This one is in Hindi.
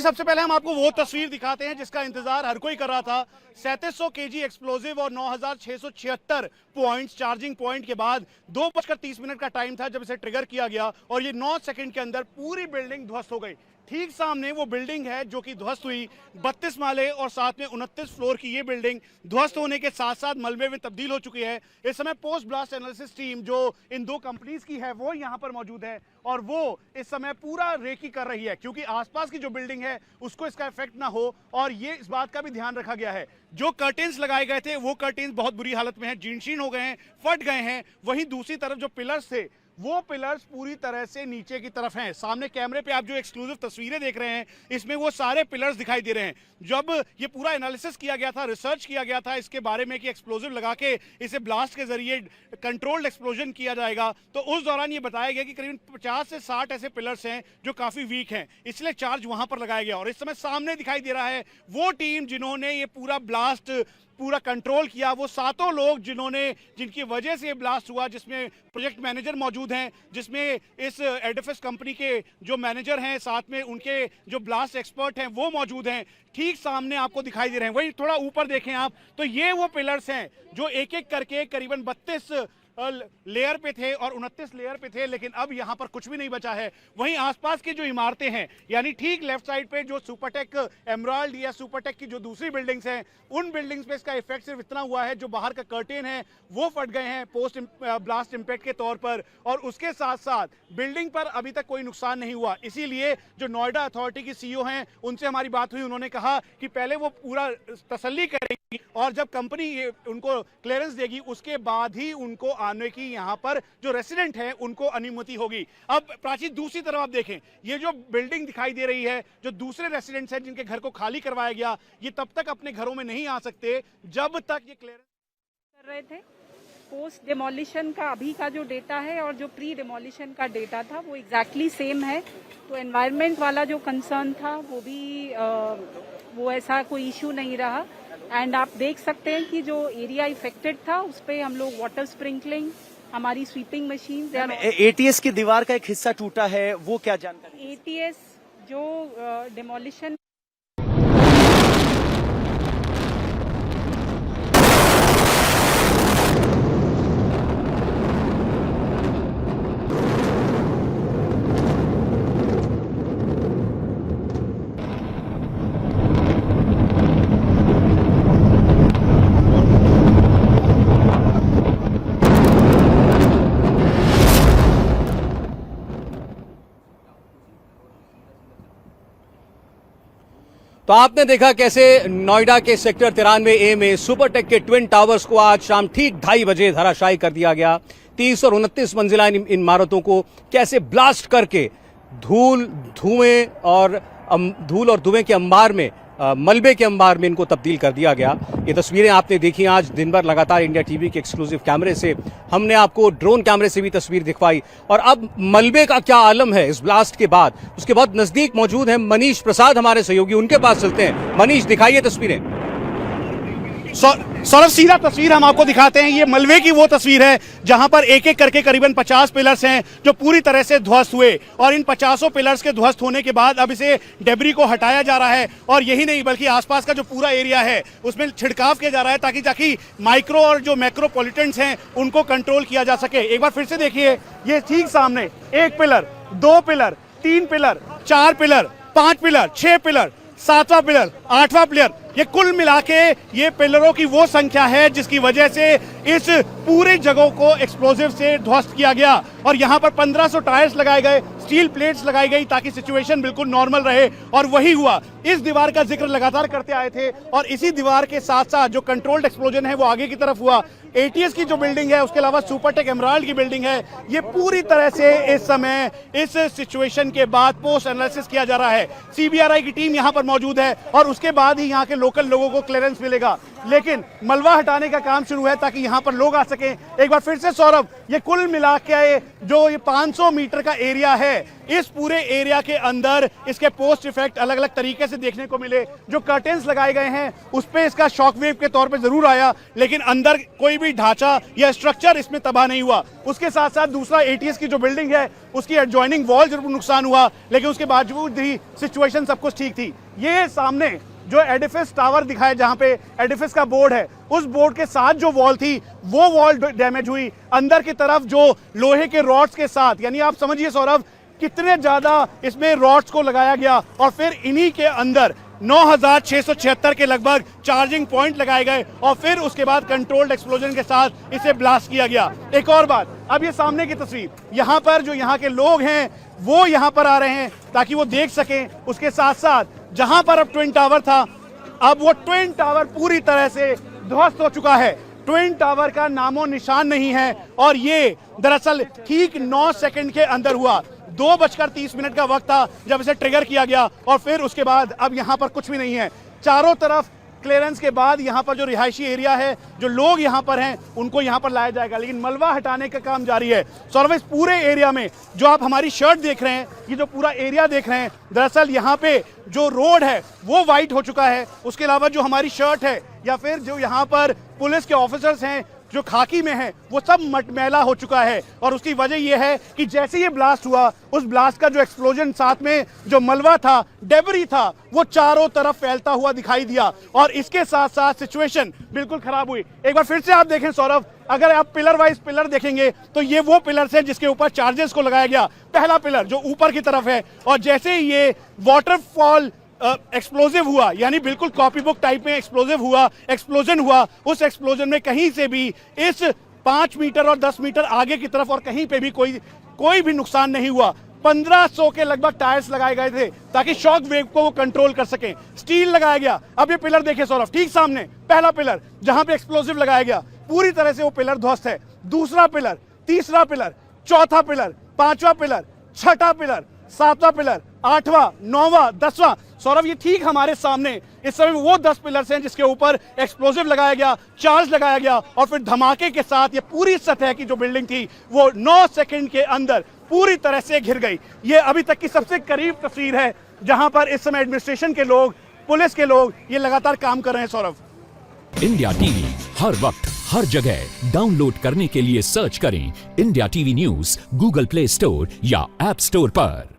सबसे पहले हम आपको वो तस्वीर दिखाते हैं जिसका इंतजार हर कोई कर रहा था। 3700 केजी एक्सप्लोजिव और 9676 पॉइंट्स चार्जिंग पॉइंट के बाद 2:30 का टाइम था जब इसे ट्रिगर किया गया और ये 9 सेकंड के अंदर पूरी बिल्डिंग ध्वस्त हो गई। ठीक सामने वो बिल्डिंग है जो कि ध्वस्त हुई, 32 माले और साथ में 29 फ्लोर की ये बिल्डिंग ध्वस्त होने के साथ साथ मलबे में तब्दील हो चुकी है। इस समय पोस्ट ब्लास्ट एनालिसिस टीम जो इन दो कंपनीज की है वो यहाँ पर मौजूद है और वो इस समय पूरा रेकी कर रही है क्योंकि आसपास की जो बिल्डिंग है उसको इसका इफेक्ट ना हो और ये इस बात का भी ध्यान रखा गया है। जो कर्टेन्स लगाए गए थे वो कर्टेन्स बहुत बुरी हालत में हैं, जीर्ण हो गए हैं, फट गए हैं। वहीं दूसरी तरफ जो पिलर्स थे वो पिलर्स पूरी तरह से नीचे की तरफ हैं। सामने कैमरे पे आप जो एक्सक्लूसिव तस्वीरें देख रहे हैं इसमें वो सारे पिलर्स दिखाई दे रहे हैं। जब ये पूरा एनालिसिस किया गया था, रिसर्च किया गया था इसके बारे में कि एक्सप्लोजिव लगा के इसे ब्लास्ट के जरिए कंट्रोल्ड एक्सप्लोजन किया जाएगा, तो उस दौरान ये बताया गया कि करीबन 50 से 60 ऐसे पिलर्स हैं जो काफी वीक हैं, इसलिए चार्ज वहां पर लगाया गया। और इस समय सामने दिखाई दे रहा है वो टीम जिन्होंने ये पूरा ब्लास्ट पूरा कंट्रोल किया, वो सातों लोग जिनकी वजह से ये ब्लास्ट हुआ, जिसमें प्रोजेक्ट मैनेजर मौजूद हैं, जिसमें इस एडिफिस कंपनी के जो मैनेजर हैं, साथ में उनके जो ब्लास्ट एक्सपर्ट हैं वो मौजूद हैं। ठीक सामने आपको दिखाई दे रहे हैं। वही थोड़ा ऊपर देखें आप तो ये वो पिलर्स हैं जो एक एक करके करीबन 32 लेयर पे थे और 29 लेयर पे थे, लेकिन अब यहां पर कुछ भी नहीं बचा है। वहीं आसपास की जो इमारतें हैं, यानी ठीक लेफ्ट साइड पे जो सुपरटेक एमराल्ड या सुपरटेक की जो दूसरी बिल्डिंग्स हैं, उन बिल्डिंग्स पे इसका इफेक्ट सिर्फ इतना हुआ है जो बाहर का कर्टेन है वो फट गए हैं पोस्ट ब्लास्ट इंपैक्ट के तौर पर, और उसके साथ साथ बिल्डिंग पर अभी तक कोई नुकसान नहीं हुआ। इसीलिए जो नोएडा अथॉरिटी की सीईओ हैं उनसे हमारी बात हुई, उन्होंने कहा कि पहले वो पूरा तसल्ली करेंगी और जब कंपनी उनको क्लियरेंस देगी उसके बाद ही उनको आने की यहाँ पर जो रेसिडेंट हैं उनको अनुमति होगी। अब प्राची दूसरी तरफ आप देखें, ये जो बिल्डिंग दिखाई दे रही है, जो दूसरे रेसिडेंट्स हैं जिनके घर को खाली करवाया गया, ये तब तक अपने घरों में नहीं आ सकते जब तक ये क्लियरेंस कर रहे थे। पोस्ट डिमोलिशन का अभी का जो डेटा है और जो प्री डिमोलिशन का डेटा था वो एग्जैक्टली सेम है। तो एनवायरनमेंट वाला जो कंसर्न था वो भी वो ऐसा कोई इशू नहीं रहा। एंड आप देख सकते हैं कि जो एरिया इफेक्टेड था उस पर हम लोग वाटर स्प्रिंकलिंग, हमारी स्वीपिंग मशीन। एटीएस की दीवार का एक हिस्सा टूटा है, वो क्या जानकारी? एटीएस जो डिमोलिशन तो आपने देखा कैसे नोएडा के सेक्टर 93A में सुपरटेक के ट्विन टावर्स को आज शाम ठीक 2:30 बजे धराशायी कर दिया गया। 30 और 29 मंजिला इन इमारतों को कैसे ब्लास्ट करके धूल और धुएं के अंबार में, मलबे के अंबार में इनको तब्दील कर दिया गया। ये तस्वीरें आपने देखी आज दिन भर लगातार इंडिया टीवी के एक्सक्लूसिव कैमरे से, हमने आपको ड्रोन कैमरे से भी तस्वीर दिखवाई। और अब मलबे का क्या आलम है इस ब्लास्ट के बाद, उसके बाद नजदीक मौजूद है मनीष प्रसाद हमारे सहयोगी, उनके पास चलते हैं। मनीष, दिखाइए तस्वीरें। सौरभ, सीधा तस्वीर हम आपको दिखाते हैं। ये मलबे की वो तस्वीर है जहां पर एक एक करके करीबन 50 पिलर्स हैं जो पूरी तरह से ध्वस्त हुए, और इन 50 पिलर्स के ध्वस्त होने के बाद अब इसे डेब्री को हटाया जा रहा है। और यही नहीं बल्कि आसपास का जो पूरा एरिया है उसमें छिड़काव किया जा रहा है ताकि माइक्रो और जो मैक्रो पॉल्यूटेंट्स हैं उनको कंट्रोल किया जा सके। एक बार फिर से देखिए, ये ठीक सामने 1 pillar, 2 pillar, 3 pillar, 4 pillar, 5 pillar, 6 pillar, 7वां पिलर, 8वां पिलर, ये कुल मिला के ये पिलरों की वो संख्या है जिसकी वजह से इस पूरी जगह को एक्सप्लोजिव से ध्वस्त किया गया। और यहाँ पर 1500 टायर्स लगाए गए, स्टील प्लेट्स लगाई गई ताकि सिचुएशन बिल्कुल नॉर्मल रहे, और वही हुआ। इस दीवार का जिक्र लगातार करते आए थे और इसी दीवार के साथ साथ जो कंट्रोल्ड एक्सप्लोजन है वो आगे की तरफ हुआ। एटीएस की जो बिल्डिंग है, उसके अलावा सुपरटेक एमराल्ड की बिल्डिंग है, ये पूरी तरह से इस समय इस सिचुएशन के बाद पोस्ट एनालिसिस किया जा रहा है। सीबीआरआई की टीम यहाँ पर मौजूद है और उसके बाद ही यहाँ के लोकल लोगों को क्लियरेंस मिलेगा। लेकिन मलबा हटाने का काम शुरू है ताकि यहां पर लोग आ सकें। एक बार फिर से सौरभ, ये कुल मिला के जो ये 500 मीटर का एरिया है, इस पूरे एरिया के अंदर इसके पोस्ट इफेक्ट अलग अलग तरीके से देखने को मिले। जो कर्टेन्स लगाए गए हैं उस पे इसका शॉक वेव के तौर पे जरूर आया, लेकिन अंदर कोई भी ढांचा या स्ट्रक्चर इसमें तबाह नहीं हुआ। उसके साथ साथ दूसरा एटीएस की जो बिल्डिंग है उसकी एडजॉइनिंग वॉल जरूर नुकसान हुआ, लेकिन उसके बावजूद ही सिचुएशन सब कुछ ठीक थी। ये सामने जो एडिफिस टावर दिखाया, जहां पे एडिफिस का बोर्ड है, उस बोर्ड के साथ जो वॉल थी वो वॉल डैमेज हुई। अंदर की तरफ जो लोहे के रॉड्स के साथ, यानी आप समझिए सौरभ कितने ज्यादा इसमें रॉड्स को लगाया गया, और फिर इन्हीं के अंदर 9676 के लगभग चार्जिंग पॉइंट लगाए गए, और फिर उसके बाद कंट्रोल्ड एक्सप्लोजन के साथ इसे ब्लास्ट किया गया। एक और बात, अब ये सामने की तस्वीर, यहाँ पर जो यहाँ के लोग हैं वो यहाँ पर आ रहे हैं ताकि वो देख सकें। उसके साथ साथ जहां पर अब ट्विन टावर था, अब वो ट्विन टावर पूरी तरह से ध्वस्त हो चुका है। ट्विन टावर का नामो निशान नहीं है, और ये दरअसल ठीक 9 सेकंड के अंदर हुआ। 2:30 का वक्त था जब इसे ट्रिगर किया गया, और फिर उसके बाद अब यहां पर कुछ भी नहीं है। चारों तरफ क्लियरेंस के बाद यहां पर जो रिहायशी एरिया है, जो लोग यहां पर हैं, उनको यहां पर लाया जाएगा, लेकिन मलबा हटाने का काम जारी है। सौरभ, इस पूरे एरिया में जो आप हमारी शर्ट देख रहे हैं, ये जो पूरा एरिया देख रहे हैं, दरअसल यहां पे जो रोड है वो वाइट हो चुका है। उसके अलावा जो हमारी शर्ट है या फिर जो यहां पर पुलिस के ऑफिसर्स हैं जो खाकी में हैं, वो सब मटमैला हो चुका है। और उसकी वजह यह है कि जैसे ये ब्लास्ट हुआ, उस ब्लास्ट का जो एक्सप्लोजन, साथ में जो मलबा था, डेबरी था, वो चारों तरफ फैलता हुआ दिखाई दिया, और इसके साथ साथ सिचुएशन बिल्कुल खराब हुई। एक बार फिर से आप देखें सौरभ, अगर आप पिलर वाइज पिलर देखेंगे तो ये वो पिलर है जिसके ऊपर चार्जेस को लगाया गया। पहला पिलर जो ऊपर की तरफ है, और जैसे ही ये वाटरफॉल एक्सप्लोजिव हुआ, यानी बिल्कुल कॉपी बुक टाइप में एक्सप्लोजन हुआ, उस एक्सप्लोजन में कहीं से भी इस 5 मीटर और 10 मीटर आगे की तरफ और कहीं पे भी कोई भी नुकसान नहीं हुआ। 1500 के लगभग टायर्स लगाए गए थे ताकि शॉक वेव को वो कंट्रोल कर सकें। स्टील लगाया गया। अब ये पिलर देखिए सौरभ, ठीक सामने पहला पिलर जहां पे एक्सप्लोजिव लगाया गया, पूरी तरह से वो पिलर ध्वस्त है। दूसरा पिलर, तीसरा पिलर, चौथा पिलर, पांचवा पिलर, छठा पिलर, सातवां पिलर, 8वां, 9वां, 10वां। सौरभ, ये ठीक हमारे सामने इस समय वो 10 पिलर्स हैं जिसके ऊपर एक्सप्लोजिव लगाया गया, चार्ज लगाया गया, और फिर धमाके के साथ ये पूरी सतह की जो बिल्डिंग थी वो 9 सेकंड के अंदर पूरी तरह से घिर गई। ये अभी तक की सबसे करीब तस्वीर है जहां पर इस समय एडमिनिस्ट्रेशन के लोग, पुलिस के लोग ये लगातार काम कर रहे हैं। सौरभ, इंडिया टीवी हर वक्त हर जगह डाउनलोड करने के लिए सर्च करें India TV news Google play store या ऐप स्टोर पर।